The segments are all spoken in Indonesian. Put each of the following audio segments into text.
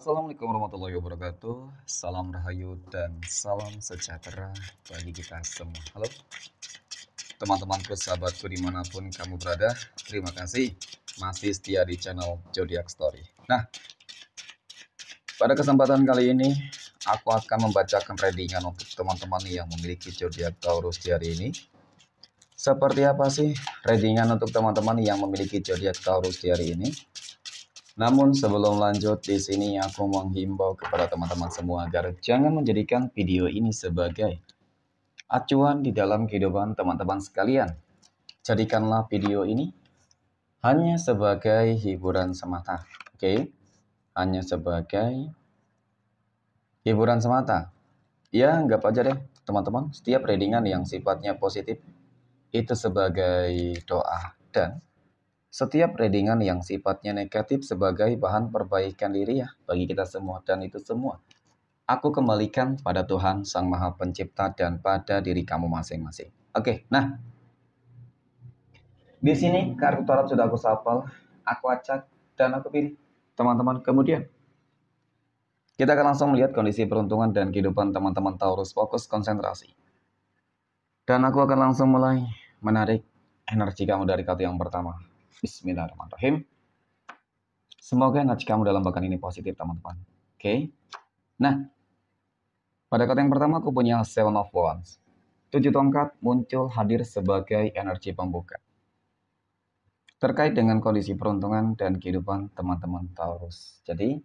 Assalamualaikum warahmatullahi wabarakatuh. Salam rahayu dan salam sejahtera bagi kita semua. Halo teman-temanku, sahabatku dimanapun kamu berada. Terima kasih masih setia di channel Zodiac Story. Nah, pada kesempatan kali ini aku akan membacakan readingan untuk teman-teman yang memiliki zodiak Taurus di hari ini. Seperti apa sih readingan untuk teman-teman yang memiliki zodiak Taurus di hari ini? Namun sebelum lanjut, di sini aku menghimbau kepada teman-teman semua agar jangan menjadikan video ini sebagai acuan di dalam kehidupan teman-teman sekalian. Jadikanlah video ini hanya sebagai hiburan semata, oke? Hanya sebagai hiburan semata. Ya, anggap aja deh teman-teman, setiap readingan yang sifatnya positif itu sebagai doa, dan setiap readingan yang sifatnya negatif sebagai bahan perbaikan diri ya bagi kita semua, dan itu semua aku kembalikan pada Tuhan Sang Maha Pencipta dan pada diri kamu masing-masing. Oke, nah di sini kartu tarot sudah aku sapal, aku acak dan aku pilih teman-teman. Kemudian kita akan langsung melihat kondisi peruntungan dan kehidupan teman-teman Taurus. Fokus, konsentrasi, dan aku akan langsung mulai menarik energi kamu dari kartu yang pertama. Bismillahirrahmanirrahim. Semoga energi kamu dalam bahkan ini positif, teman-teman. Oke. Nah, pada kartu yang pertama aku punya Seven of Wands. 7 tongkat muncul hadir sebagai energi pembuka. Terkait dengan kondisi peruntungan dan kehidupan teman-teman Taurus. Jadi,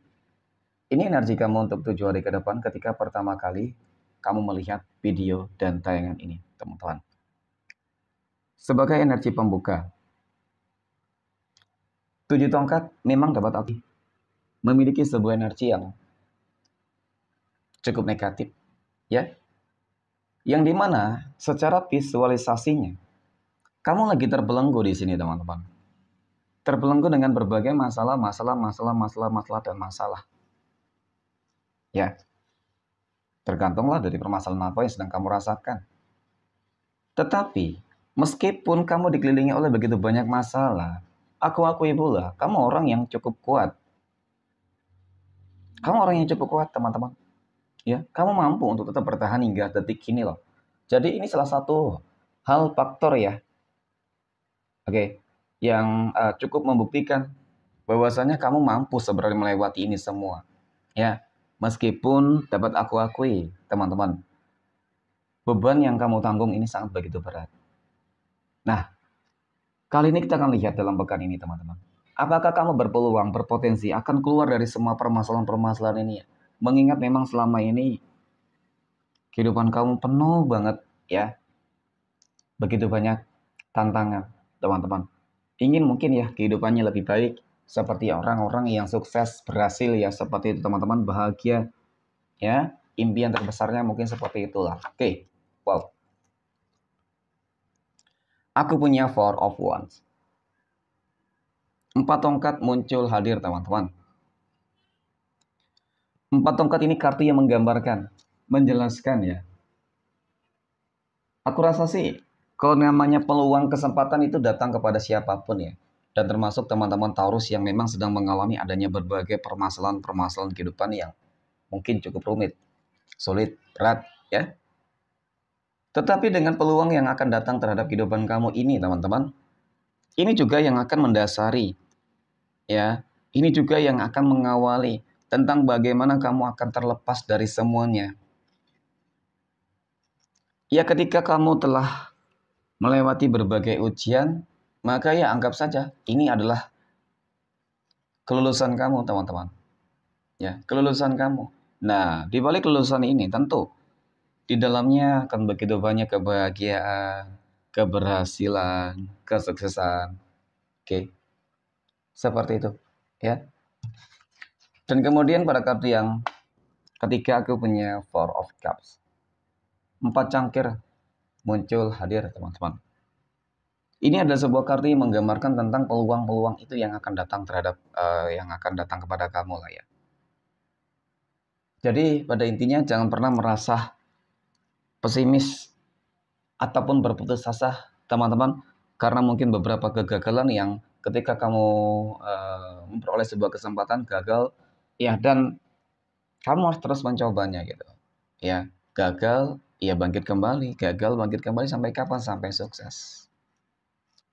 ini energi kamu untuk 7 hari ke depan ketika pertama kali kamu melihat video dan tayangan ini, teman-teman. Sebagai energi pembuka, 7 tongkat memang dapat arti memiliki sebuah energi yang cukup negatif, ya. Yang dimana secara visualisasinya, kamu lagi terbelenggu di sini, teman-teman. Terbelenggu dengan berbagai masalah, dan masalah. Ya, tergantunglah dari permasalahan apa yang sedang kamu rasakan. Tetapi, meskipun kamu dikelilingi oleh begitu banyak masalah, aku akui pula, kamu orang yang cukup kuat. Kamu orang yang cukup kuat, teman-teman. Ya, kamu mampu untuk tetap bertahan hingga detik ini loh. Jadi ini salah satu hal faktor ya, oke, yang cukup membuktikan bahwasanya kamu mampu sebenarnya melewati ini semua. Ya, meskipun dapat aku akui, teman-teman, beban yang kamu tanggung ini sangat begitu berat. Nah, kali ini kita akan lihat dalam pekan ini, teman-teman. Apakah kamu berpeluang, berpotensi akan keluar dari semua permasalahan-permasalahan ini ya? Mengingat memang selama ini kehidupan kamu penuh banget ya, begitu banyak tantangan, teman-teman. Ingin mungkin ya kehidupannya lebih baik seperti orang-orang yang sukses, berhasil ya, seperti itu teman-teman, bahagia ya, impian terbesarnya mungkin seperti itulah. Oke, wow. Aku punya Four of Wands. 4 tongkat muncul hadir, teman-teman. 4 tongkat ini kartu yang menggambarkan, menjelaskan ya. Aku rasa sih, kalau namanya peluang kesempatan itu datang kepada siapapun ya. Dan termasuk teman-teman Taurus yang memang sedang mengalami adanya berbagai permasalahan-permasalahan kehidupan yang mungkin cukup rumit, sulit, berat ya. Tetapi dengan peluang yang akan datang terhadap kehidupan kamu ini, teman-teman, ini juga yang akan mendasari ya. Ini juga yang akan mengawali tentang bagaimana kamu akan terlepas dari semuanya. Ya, ketika kamu telah melewati berbagai ujian, maka ya anggap saja ini adalah kelulusan kamu, teman-teman. Ya, kelulusan kamu. Nah, di balik kelulusan ini tentu di dalamnya akan begitu banyak kebahagiaan, keberhasilan, kesuksesan. Oke. Seperti itu, ya. Dan kemudian pada kartu yang ketiga aku punya Four of Cups. 4 cangkir muncul hadir, teman-teman. Ini adalah sebuah kartu yang menggambarkan tentang peluang-peluang itu yang akan datang kepada kamu lah ya. Jadi pada intinya jangan pernah merasa pesimis ataupun berputus asa, teman-teman, karena mungkin beberapa kegagalan yang ketika kamu memperoleh sebuah kesempatan gagal ya, dan Kamu harus terus mencobanya gitu. Ya, gagal, ya bangkit kembali, gagal, bangkit kembali sampai kapan? Sampai sukses.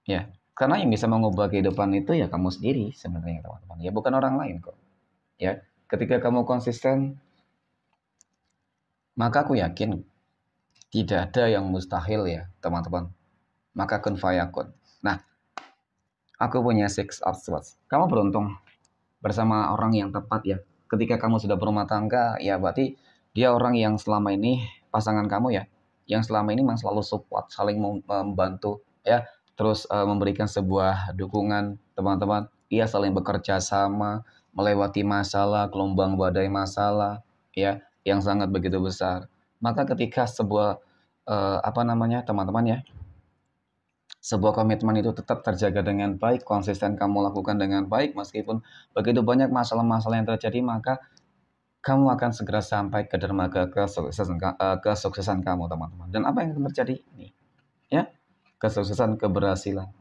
Ya, karena yang bisa mengubah kehidupan itu ya kamu sendiri sebenarnya teman-teman. Ya bukan orang lain kok. Ya, ketika kamu konsisten, maka aku yakin tidak ada yang mustahil ya teman-teman. Maka kun fayakun. Nah, aku punya six of swords. Kamu beruntung bersama orang yang tepat ya. Ketika kamu sudah berumah tangga, ya berarti dia orang yang selama ini pasangan kamu ya, yang selama ini memang selalu support, saling membantu ya, terus memberikan sebuah dukungan teman-teman. Ia saling bekerja sama, melewati masalah, gelombang badai masalah ya, yang sangat begitu besar. Maka ketika sebuah apa namanya teman-teman ya, sebuah komitmen itu tetap terjaga dengan baik, konsisten kamu lakukan dengan baik, meskipun begitu banyak masalah-masalah yang terjadi, maka kamu akan segera sampai ke dermaga kesuksesan kamu, teman-teman. Dan apa yang akan terjadi? Ini, ya, kesuksesan, keberhasilan.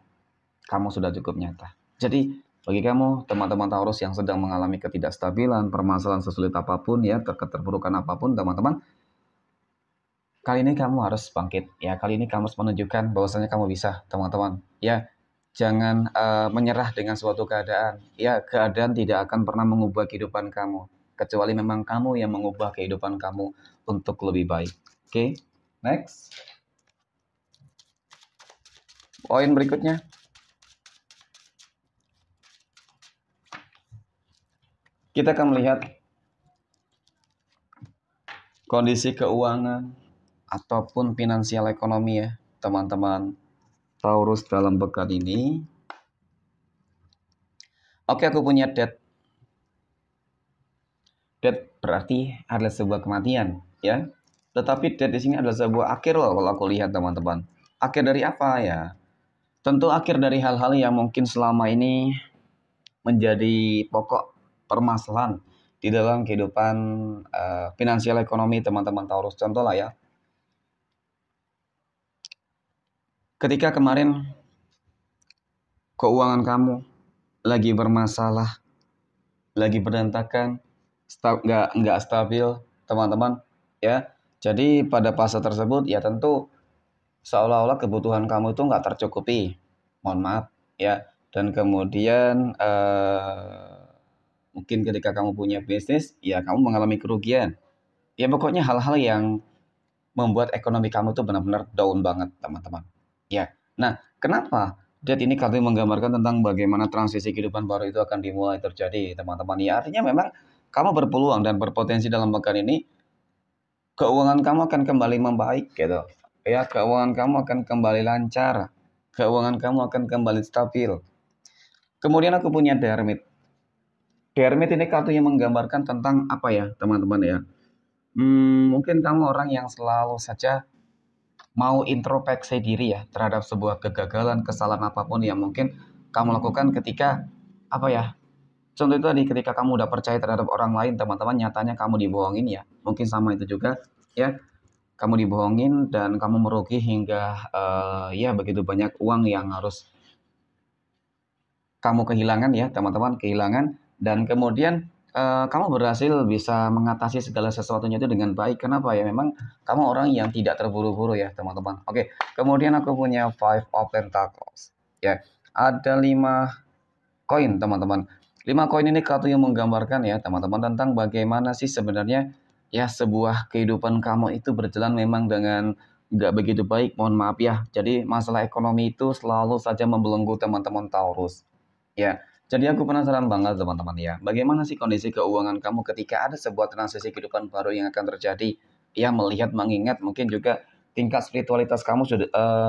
Kamu sudah cukup nyata. Jadi, bagi kamu, teman-teman Taurus yang sedang mengalami ketidakstabilan, permasalahan sesulit apapun, ya, keterpurukan apapun, teman-teman, kali ini kamu harus bangkit ya, kali ini kamu harus menunjukkan bahwasanya kamu bisa teman-teman ya. Jangan menyerah dengan suatu keadaan ya, keadaan tidak akan pernah mengubah kehidupan kamu kecuali memang kamu yang mengubah kehidupan kamu untuk lebih baik. Oke, next poin berikutnya, kita akan melihat kondisi keuangan ataupun finansial ekonomi ya teman-teman Taurus dalam pekan ini. Oke, aku punya death. Death berarti adalah sebuah kematian, ya. Tetapi death di sini adalah sebuah akhir loh kalau aku lihat teman-teman. Akhir dari apa ya? Tentu akhir dari hal-hal yang mungkin selama ini menjadi pokok permasalahan di dalam kehidupan finansial ekonomi teman-teman Taurus. Contoh lah ya. Ketika kemarin keuangan kamu lagi bermasalah, lagi berantakan, nggak stabil, teman-teman, ya. Jadi pada fase tersebut ya tentu seolah-olah kebutuhan kamu itu nggak tercukupi, mohon maaf, ya. Dan kemudian mungkin ketika kamu punya bisnis, ya kamu mengalami kerugian. Ya pokoknya hal-hal yang membuat ekonomi kamu itu benar-benar down banget, teman-teman. Ya. Nah, kenapa? Jadi ini kami menggambarkan tentang bagaimana transisi kehidupan baru itu akan dimulai terjadi, teman-teman. Ya, artinya memang kamu berpeluang dan berpotensi dalam pekan ini, keuangan kamu akan kembali membaik gitu. Ya, keuangan kamu akan kembali lancar. Keuangan kamu akan kembali stabil. Kemudian aku punya The Hermit. The Hermit ini kartu yang menggambarkan tentang apa ya, teman-teman ya. Mungkin kamu orang yang selalu saja mau introspeksi diri ya terhadap sebuah kegagalan, kesalahan apapun yang mungkin kamu lakukan ketika apa ya? Contoh itu tadi ketika kamu udah percaya terhadap orang lain, teman-teman, nyatanya kamu dibohongin ya. Mungkin sama itu juga ya. Kamu dibohongin dan kamu merugi hingga ya begitu banyak uang yang harus kamu kehilangan ya, teman-teman, kehilangan. Dan kemudian kamu berhasil bisa mengatasi segala sesuatunya itu dengan baik. Kenapa ya? Memang kamu orang yang tidak terburu-buru ya, teman-teman. Oke, kemudian aku punya Five of Pentacles. Ya, ada 5 koin, teman-teman. 5 koin ini kartu yang menggambarkan ya, teman-teman, tentang bagaimana sih sebenarnya ya sebuah kehidupan kamu itu berjalan memang dengan nggak begitu baik, mohon maaf ya. Jadi masalah ekonomi itu selalu saja membelenggu teman-teman Taurus. Ya, jadi aku penasaran banget teman-teman ya. Bagaimana sih kondisi keuangan kamu ketika ada sebuah transisi kehidupan baru yang akan terjadi? Ya, melihat mengingat mungkin juga tingkat spiritualitas kamu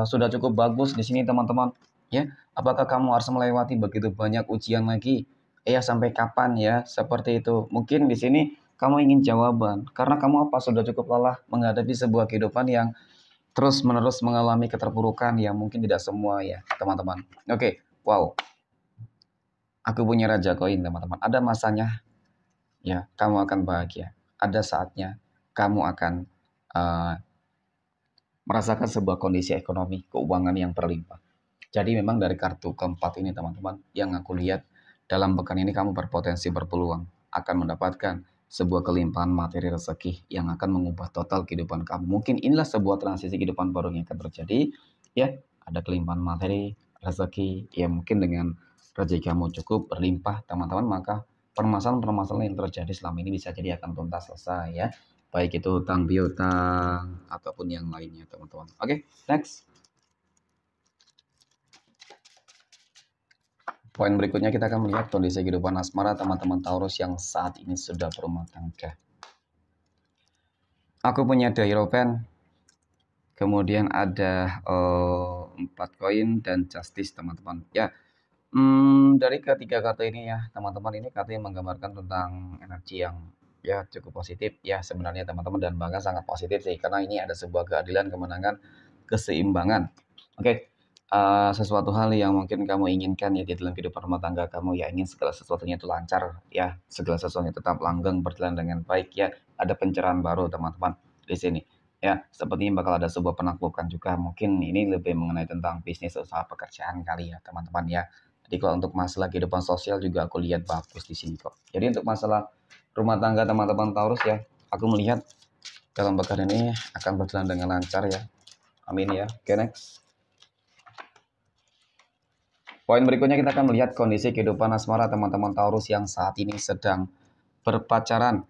sudah cukup bagus di sini teman-teman. Ya, apakah kamu harus melewati begitu banyak ujian lagi? Ya, sampai kapan ya? Seperti itu. Mungkin di sini kamu ingin jawaban karena kamu apa sudah cukup lelah menghadapi sebuah kehidupan yang terus-menerus mengalami keterpurukan yang mungkin tidak semua ya, teman-teman. Oke, wow. Aku punya raja koin, teman-teman. Ada masanya, ya, kamu akan bahagia. Ada saatnya, kamu akan uh, merasakan sebuah kondisi ekonomi, keuangan yang berlimpah. Jadi memang dari kartu keempat ini, teman-teman, yang aku lihat dalam pekan ini kamu berpotensi berpeluang akan mendapatkan sebuah kelimpahan materi rezeki yang akan mengubah total kehidupan kamu. Mungkin inilah sebuah transisi kehidupan baru yang akan terjadi, ya. Ada kelimpahan materi, rezeki, ya mungkin dengan rezeki kamu cukup berlimpah, teman-teman, maka permasalahan-permasalahan yang terjadi selama ini bisa jadi akan tuntas selesai, ya. Baik itu hutang piutang ataupun yang lainnya, teman-teman. Oke, next. Poin berikutnya kita akan melihat kondisi kehidupan asmara teman-teman Taurus yang saat ini sudah berumah tangga. Aku punya The Hierophant, kemudian ada 4 koin dan Justice, teman-teman. Ya, dari ketiga kartu ini ya, teman-teman, ini kartu yang menggambarkan tentang energi yang ya cukup positif ya sebenarnya, teman-teman, dan bahkan sangat positif sih, karena ini ada sebuah keadilan, kemenangan, keseimbangan. Oke. Sesuatu hal yang mungkin kamu inginkan ya di dalam kehidupan rumah tangga kamu, ya ingin segala sesuatunya itu lancar ya, segala sesuatunya tetap langgeng berjalan dengan baik ya, ada pencerahan baru, teman-teman, di sini ya, sepertinya bakal ada sebuah penaklukan juga, mungkin ini lebih mengenai tentang bisnis, usaha, pekerjaan kali ya, teman-teman ya. Jadi kalau untuk masalah kehidupan sosial juga aku lihat bagus di sini kok. Jadi untuk masalah rumah tangga teman-teman Taurus ya, aku melihat dalam pekan ini akan berjalan dengan lancar ya, amin ya. Oke, next. Poin berikutnya kita akan melihat kondisi kehidupan asmara teman-teman Taurus yang saat ini sedang berpacaran.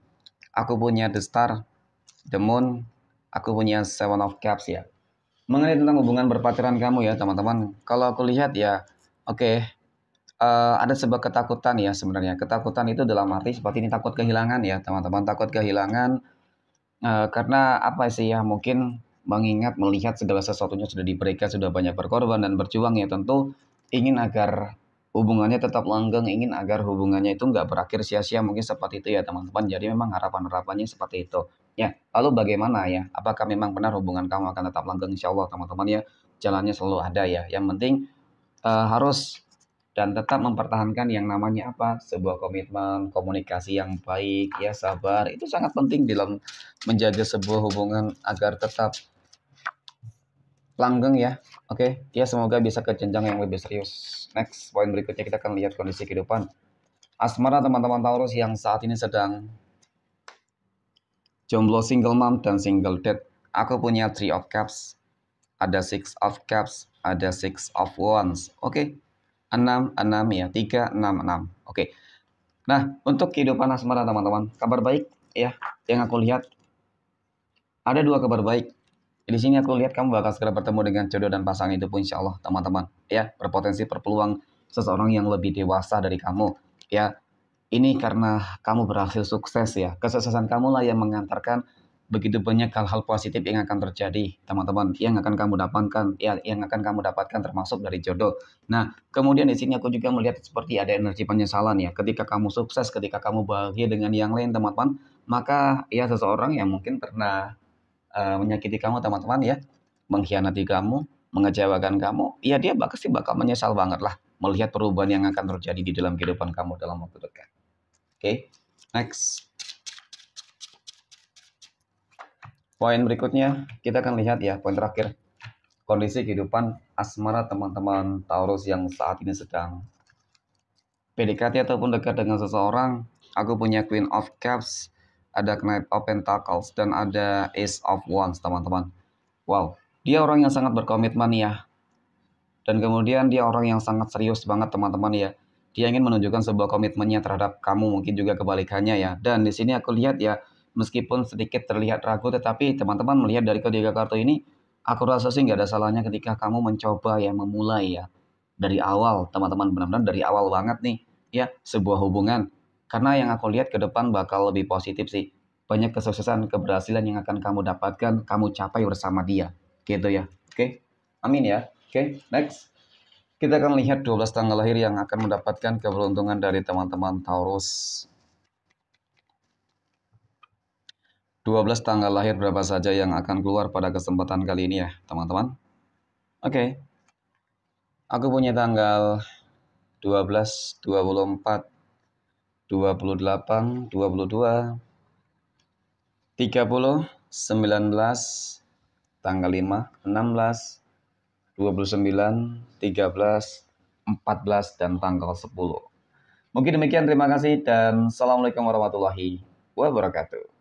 Aku punya The Star, The Moon, aku punya Seven of Cups ya. Mengenai tentang hubungan berpacaran kamu ya, teman-teman. Kalau aku lihat ya, oke, ada sebuah ketakutan ya sebenarnya. Ketakutan itu dalam arti seperti ini, takut kehilangan ya, teman-teman. Takut kehilangan karena apa sih ya, mungkin mengingat melihat segala sesuatunya sudah diberikan, sudah banyak berkorban dan berjuang ya, tentu ingin agar hubungannya tetap langgeng, ingin agar hubungannya itu nggak berakhir sia-sia, mungkin seperti itu ya, teman-teman. Jadi memang harapan-harapannya seperti itu. Ya, lalu bagaimana ya? Apakah memang benar hubungan kamu akan tetap langgeng? Insya Allah, teman-teman ya, jalannya selalu ada ya. Yang penting harus dan tetap mempertahankan yang namanya apa? Sebuah komitmen, komunikasi yang baik, ya sabar. Itu sangat penting dalam menjaga sebuah hubungan agar tetap langgeng ya. Oke, ya semoga bisa ke jenjang yang lebih serius. Next, poin berikutnya kita akan lihat kondisi kehidupan asmara teman-teman Taurus yang saat ini sedang jomblo, single mom, dan single dad. Aku punya Three of Cups, ada Six of Cups, ada Six of Wands. Oke, 6, 6 ya, 3, 6, 6. Oke. Nah, untuk kehidupan asmara teman-teman, kabar baik ya, yang aku lihat ada 2 kabar baik. Di sini aku lihat kamu bakal segera bertemu dengan jodoh dan pasangan itu pun insya Allah, teman-teman. Ya, berpotensi berpeluang seseorang yang lebih dewasa dari kamu. Ya, ini karena kamu berhasil sukses ya. Kesuksesan kamu lah yang mengantarkan begitu banyak hal-hal positif yang akan terjadi, teman-teman. Yang akan kamu dapatkan, ya, yang akan kamu dapatkan termasuk dari jodoh. Nah, kemudian di sini aku juga melihat seperti ada energi penyesalan ya. Ketika kamu sukses, ketika kamu bahagia dengan yang lain, teman-teman, maka ya seseorang yang mungkin pernah menyakiti kamu, teman-teman ya, mengkhianati kamu, mengecewakan kamu, ya dia pasti bakal menyesal banget lah melihat perubahan yang akan terjadi di dalam kehidupan kamu dalam waktu dekat. Oke, next. Poin berikutnya kita akan lihat ya, poin terakhir, kondisi kehidupan asmara teman-teman Taurus yang saat ini sedang PDKT ataupun dekat dengan seseorang. Aku punya Queen of Cups, ada Knight of Pentacles, dan ada Ace of Wands, teman-teman. Wow, dia orang yang sangat berkomitmen ya. Dan kemudian dia orang yang sangat serius banget, teman-teman ya. Dia ingin menunjukkan sebuah komitmennya terhadap kamu, mungkin juga kebalikannya ya. Dan di sini aku lihat ya, meskipun sedikit terlihat ragu, tetapi teman-teman melihat dari ketiga kartu ini, aku rasa sih nggak ada salahnya ketika kamu mencoba ya, memulai ya. Dari awal, teman-teman, benar-benar dari awal banget nih, ya, sebuah hubungan. Karena yang aku lihat ke depan bakal lebih positif sih. Banyak kesuksesan, keberhasilan yang akan kamu dapatkan, kamu capai bersama dia. Gitu ya. Oke, amin ya. Oke, next. Kita akan lihat 12 tanggal lahir yang akan mendapatkan keberuntungan dari teman-teman Taurus. 12 tanggal lahir berapa saja yang akan keluar pada kesempatan kali ini ya, teman-teman. Oke. Aku punya tanggal 12, 24, 28, 22, 30, 19, tanggal 5, 16, 29, 13, 14, dan tanggal 10. Mungkin demikian, terima kasih dan assalamualaikum warahmatullahi wabarakatuh.